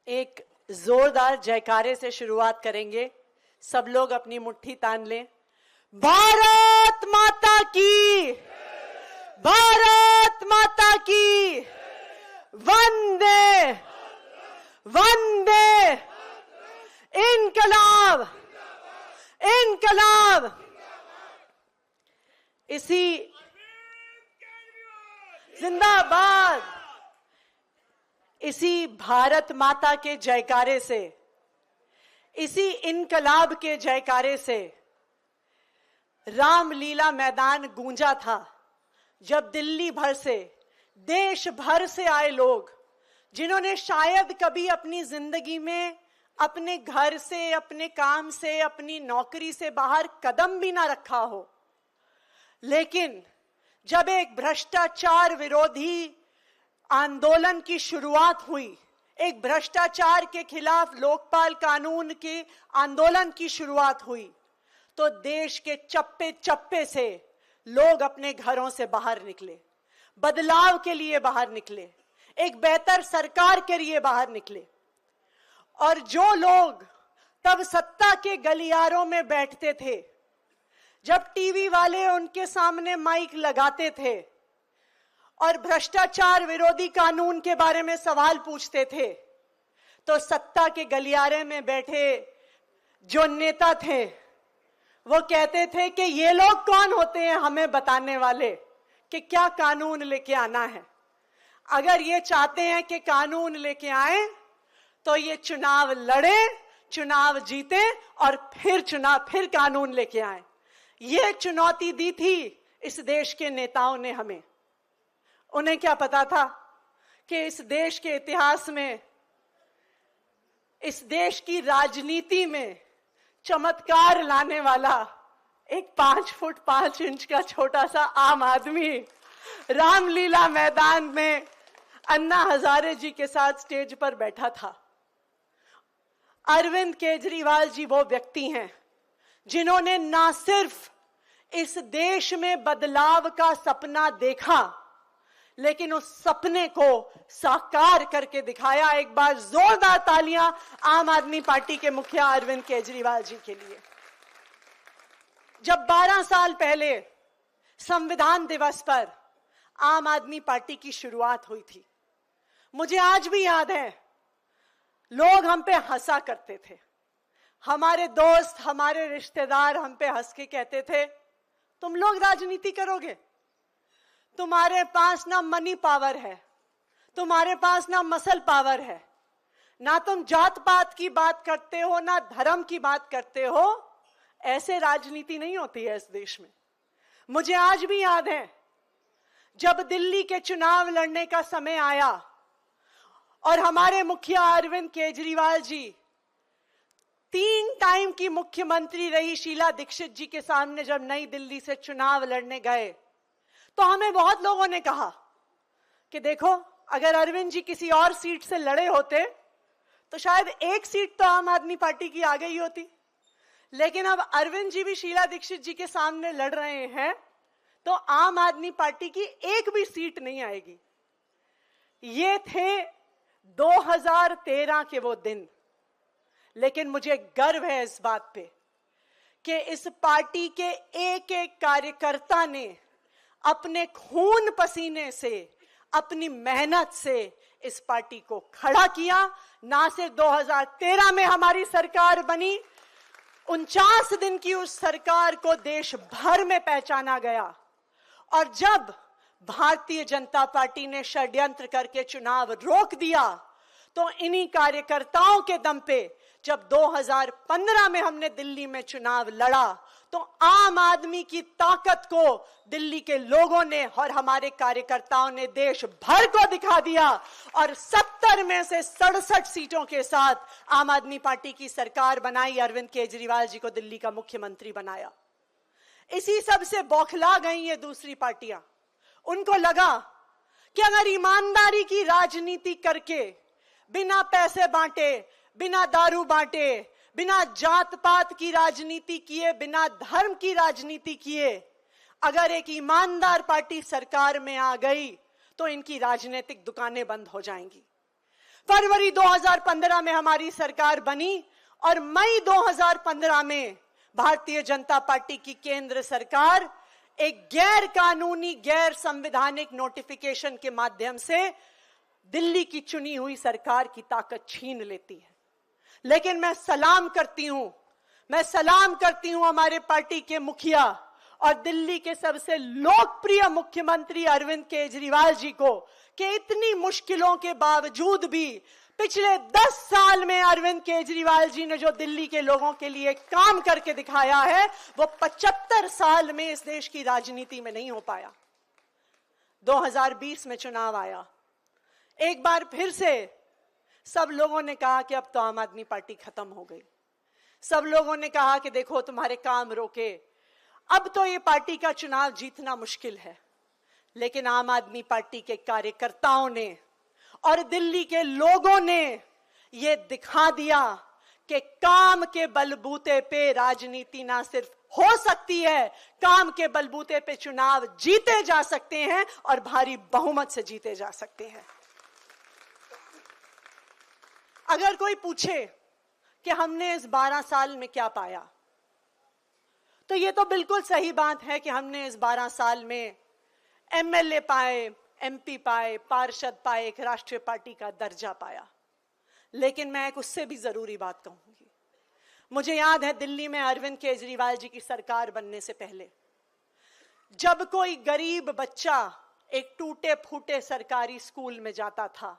एक जोरदार जयकारे से शुरुआत करेंगे। सब लोग अपनी मुट्ठी तान लें। भारत माता की, भारत माता की, वंदे वंदे, इनकलाब इनकलाब। इसी जिंदाबाद, इसी भारत माता के जयकारे से, इसी इनकलाब के जयकारे से रामलीला मैदान गूंजा था, जब दिल्ली भर से, देश भर से आए लोग, जिन्होंने शायद कभी अपनी जिंदगी में अपने घर से, अपने काम से, अपनी नौकरी से बाहर कदम भी ना रखा हो, लेकिन जब एक भ्रष्टाचार विरोधी आंदोलन की शुरुआत हुई, एक भ्रष्टाचार के खिलाफ लोकपाल कानून के आंदोलन की शुरुआत हुई, तो देश के चप्पे चप्पे से लोग अपने घरों से बाहर निकले, बदलाव के लिए बाहर निकले, एक बेहतर सरकार के लिए बाहर निकले। और जो लोग तब सत्ता के गलियारों में बैठते थे, जब टीवी वाले उनके सामने माइक लगाते थे और भ्रष्टाचार विरोधी कानून के बारे में सवाल पूछते थे, तो सत्ता के गलियारे में बैठे जो नेता थे वो कहते थे कि ये लोग कौन होते हैं हमें बताने वाले कि क्या कानून लेके आना है। अगर ये चाहते हैं कि कानून लेके आए तो ये चुनाव लड़े, चुनाव जीते और फिर कानून लेके आए। ये चुनौती दी थी इस देश के नेताओं ने हमें। उन्हें क्या पता था कि इस देश के इतिहास में, इस देश की राजनीति में चमत्कार लाने वाला एक 5 फुट 5 इंच का छोटा सा आम आदमी रामलीला मैदान में अन्ना हजारे जी के साथ स्टेज पर बैठा था। अरविंद केजरीवाल जी वो व्यक्ति हैं जिन्होंने ना सिर्फ इस देश में बदलाव का सपना देखा, लेकिन उस सपने को साकार करके दिखाया। एक बार जोरदार तालियां आम आदमी पार्टी के मुखिया अरविंद केजरीवाल जी के लिए। जब 12 साल पहले संविधान दिवस पर आम आदमी पार्टी की शुरुआत हुई थी, मुझे आज भी याद है, लोग हम पे हंसा करते थे। हमारे दोस्त, हमारे रिश्तेदार हम पे हंस के कहते थे, तुम लोग राजनीति करोगे, तुम्हारे पास ना मनी पावर है, तुम्हारे पास ना मसल पावर है, ना तुम जात पात की बात करते हो, ना धर्म की बात करते हो। ऐसे राजनीति नहीं होती है इस देश में। मुझे आज भी याद है, जब दिल्ली के चुनाव लड़ने का समय आया और हमारे मुखिया अरविंद केजरीवाल जी 3 टाइम की मुख्यमंत्री रही शीला दीक्षित जी के सामने जब नई दिल्ली से चुनाव लड़ने गए, तो हमें बहुत लोगों ने कहा कि देखो, अगर अरविंद जी किसी और सीट से लड़े होते तो शायद 1 सीट तो आम आदमी पार्टी की आ गई होती, लेकिन अब अरविंद जी भी शीला दीक्षित जी के सामने लड़ रहे हैं तो आम आदमी पार्टी की 1 भी सीट नहीं आएगी। ये थे 2013 के वो दिन। लेकिन मुझे गर्व है इस बात पे कि इस पार्टी के एक एक कार्यकर्ता ने अपने खून पसीने से, अपनी मेहनत से इस पार्टी को खड़ा किया। ना सिर्फ 2013 में हमारी सरकार बनी, 49 दिन की उस सरकार को देश भर में पहचाना गया। और जब भारतीय जनता पार्टी ने षड्यंत्र करके चुनाव रोक दिया, तो इन्हीं कार्यकर्ताओं के दम पे जब 2015 में हमने दिल्ली में चुनाव लड़ा, तो आम आदमी की ताकत को दिल्ली के लोगों ने और हमारे कार्यकर्ताओं ने देश भर को दिखा दिया और 70 में से 67 सीटों के साथ आम आदमी पार्टी की सरकार बनाई, अरविंद केजरीवाल जी को दिल्ली का मुख्यमंत्री बनाया। इसी सब से बौखला गई ये दूसरी पार्टियां। उनको लगा कि अगर ईमानदारी की राजनीति करके, बिना पैसे बांटे, बिना दारू बांटे, बिना जात पात की राजनीति किए, बिना धर्म की राजनीति किए, अगर एक ईमानदार पार्टी सरकार में आ गई तो इनकी राजनीतिक दुकानें बंद हो जाएंगी। फरवरी 2015 में हमारी सरकार बनी और मई 2015 में भारतीय जनता पार्टी की केंद्र सरकार एक गैर कानूनी, गैर संवैधानिक नोटिफिकेशन के माध्यम से दिल्ली की चुनी हुई सरकार की ताकत छीन लेती है। लेकिन मैं सलाम करती हूं हमारे पार्टी के मुखिया और दिल्ली के सबसे लोकप्रिय मुख्यमंत्री अरविंद केजरीवाल जी को कि इतनी मुश्किलों के बावजूद भी पिछले 10 साल में अरविंद केजरीवाल जी ने जो दिल्ली के लोगों के लिए काम करके दिखाया है वो 75 साल में इस देश की राजनीति में नहीं हो पाया। 2020 में चुनाव आया, एक बार फिर से सब लोगों ने कहा कि अब तो आम आदमी पार्टी खत्म हो गई। सब लोगों ने कहा कि देखो तुम्हारे काम रोके, अब तो ये पार्टी का चुनाव जीतना मुश्किल है। लेकिन आम आदमी पार्टी के कार्यकर्ताओं ने और दिल्ली के लोगों ने ये दिखा दिया कि काम के बलबूते पे राजनीति ना सिर्फ हो सकती है, काम के बलबूते पे चुनाव जीते जा सकते हैं और भारी बहुमत से जीते जा सकते हैं। अगर कोई पूछे कि हमने इस 12 साल में क्या पाया, तो ये तो बिल्कुल सही बात है कि हमने इस 12 साल में एमएलए पाए, एमपी पाए, पार्षद पाए, एक राष्ट्रीय पार्टी का दर्जा पाया। लेकिन मैं एक उससे भी जरूरी बात कहूंगी। मुझे याद है दिल्ली में अरविंद केजरीवाल जी की सरकार बनने से पहले जब कोई गरीब बच्चा एक टूटे फूटे सरकारी स्कूल में जाता था,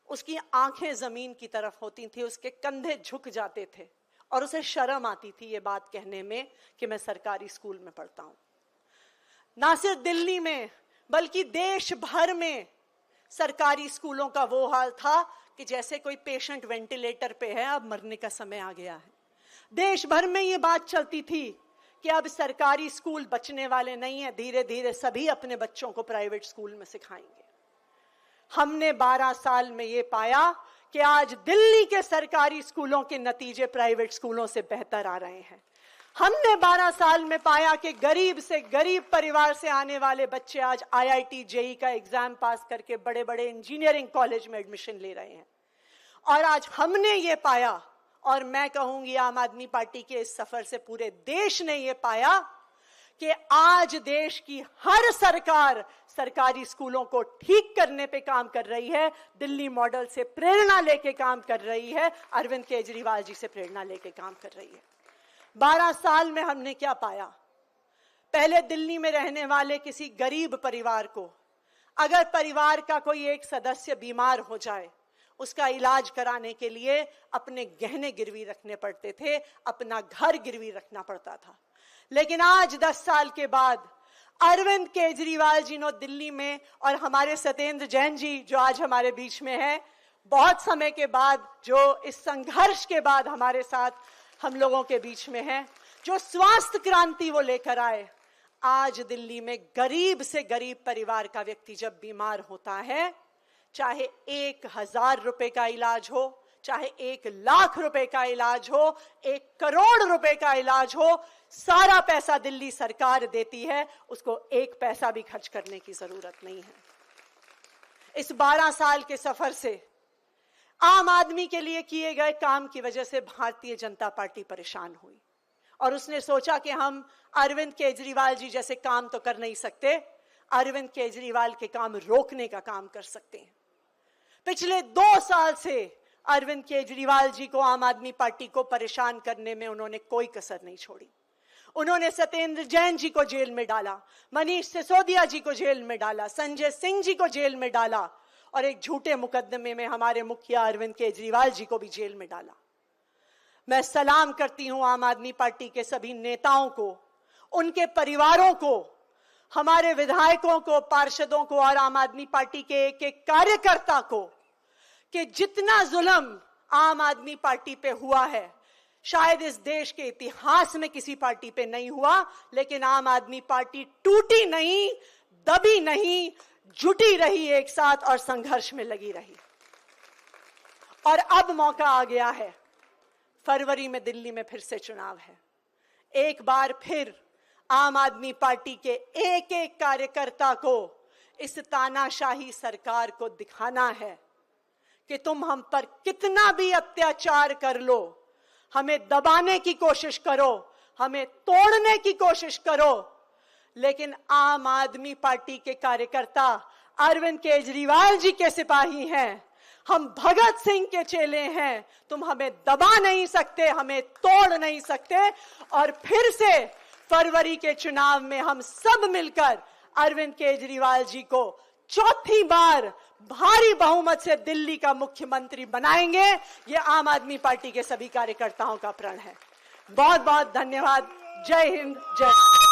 उसकी आंखें जमीन की तरफ होती थी, उसके कंधे झुक जाते थे और उसे शर्म आती थी ये बात कहने में कि मैं सरकारी स्कूल में पढ़ता हूं। ना सिर्फ दिल्ली में बल्कि देश भर में सरकारी स्कूलों का वो हाल था कि जैसे कोई पेशेंट वेंटिलेटर पे है, अब मरने का समय आ गया है। देश भर में ये बात चलती थी कि अब सरकारी स्कूल बचने वाले नहीं है, धीरे धीरे सभी अपने बच्चों को प्राइवेट स्कूल में सिखाएंगे। हमने 12 साल में ये पाया कि आज दिल्ली के सरकारी स्कूलों के नतीजे प्राइवेट स्कूलों से बेहतर आ रहे हैं। हमने 12 साल में पाया कि गरीब से गरीब परिवार से आने वाले बच्चे आज आईआईटी, जेईई का एग्जाम पास करके बड़े बड़े इंजीनियरिंग कॉलेज में एडमिशन ले रहे हैं। और आज हमने ये पाया, और मैं कहूंगी आम आदमी पार्टी के इस सफर से पूरे देश ने ये पाया कि आज देश की हर सरकार सरकारी स्कूलों को ठीक करने पे काम कर रही है, दिल्ली मॉडल से प्रेरणा लेके काम कर रही है, अरविंद केजरीवाल जी से प्रेरणा लेके काम कर रही है। 12 साल में हमने क्या पाया? पहले दिल्ली में रहने वाले किसी गरीब परिवार को अगर परिवार का कोई एक सदस्य बीमार हो जाए, उसका इलाज कराने के लिए अपने गहने गिरवी रखने पड़ते थे, अपना घर गिरवी रखना पड़ता था। लेकिन आज 10 साल के बाद अरविंद केजरीवाल जी ने दिल्ली में, और हमारे सत्येंद्र जैन जी जो आज हमारे बीच में है, बहुत समय के बाद, जो इस संघर्ष के बाद हमारे साथ हम लोगों के बीच में है, जो स्वास्थ्य क्रांति वो लेकर आए। आज दिल्ली में गरीब से गरीब परिवार का व्यक्ति जब बीमार होता है, चाहे 1000 रुपए का इलाज हो, चाहे 1 लाख रुपए का इलाज हो, 1 करोड़ रुपए का इलाज हो, सारा पैसा दिल्ली सरकार देती है, उसको 1 पैसा भी खर्च करने की जरूरत नहीं है। इस 12 साल के सफर से आम आदमी के लिए किए गए काम की वजह से भारतीय जनता पार्टी परेशान हुई और उसने सोचा कि हम अरविंद केजरीवाल जी जैसे काम तो कर नहीं सकते, अरविंद केजरीवाल के काम रोकने का काम कर सकते हैं। पिछले 2 साल से अरविंद केजरीवाल जी को, आम आदमी पार्टी को परेशान करने में उन्होंने कोई कसर नहीं छोड़ी। उन्होंने सत्येंद्र जैन जी को जेल में डाला, मनीष सिसोदिया जी को जेल में डाला, संजय सिंह जी को जेल में डाला और एक झूठे मुकदमे में हमारे मुखिया अरविंद केजरीवाल जी को भी जेल में डाला। मैं सलाम करती हूं आम आदमी पार्टी के सभी नेताओं को, उनके परिवारों को, हमारे विधायकों को, पार्षदों को और आम आदमी पार्टी के एक एक कार्यकर्ता को कि जितना जुल्म आम आदमी पार्टी पे हुआ है, शायद इस देश के इतिहास में किसी पार्टी पे नहीं हुआ, लेकिन आम आदमी पार्टी टूटी नहीं, दबी नहीं, जुटी रही एक साथ और संघर्ष में लगी रही। और अब मौका आ गया है, फरवरी में दिल्ली में फिर से चुनाव है। एक बार फिर आम आदमी पार्टी के एक एक कार्यकर्ता को इस तानाशाही सरकार को दिखाना है कि तुम हम पर कितना भी अत्याचार कर लो, हमें दबाने की कोशिश करो, हमें तोड़ने की कोशिश करो, लेकिन आम आदमी पार्टी के कार्यकर्ता अरविंद केजरीवाल जी के सिपाही हैं, हम भगत सिंह के चेले हैं। तुम हमें दबा नहीं सकते, हमें तोड़ नहीं सकते। और फिर से फरवरी के चुनाव में हम सब मिलकर अरविंद केजरीवाल जी को चौथी बार भारी बहुमत से दिल्ली का मुख्यमंत्री बनाएंगे। ये आम आदमी पार्टी के सभी कार्यकर्ताओं का प्रण है। बहुत बहुत धन्यवाद। जय हिंद, जय भारत।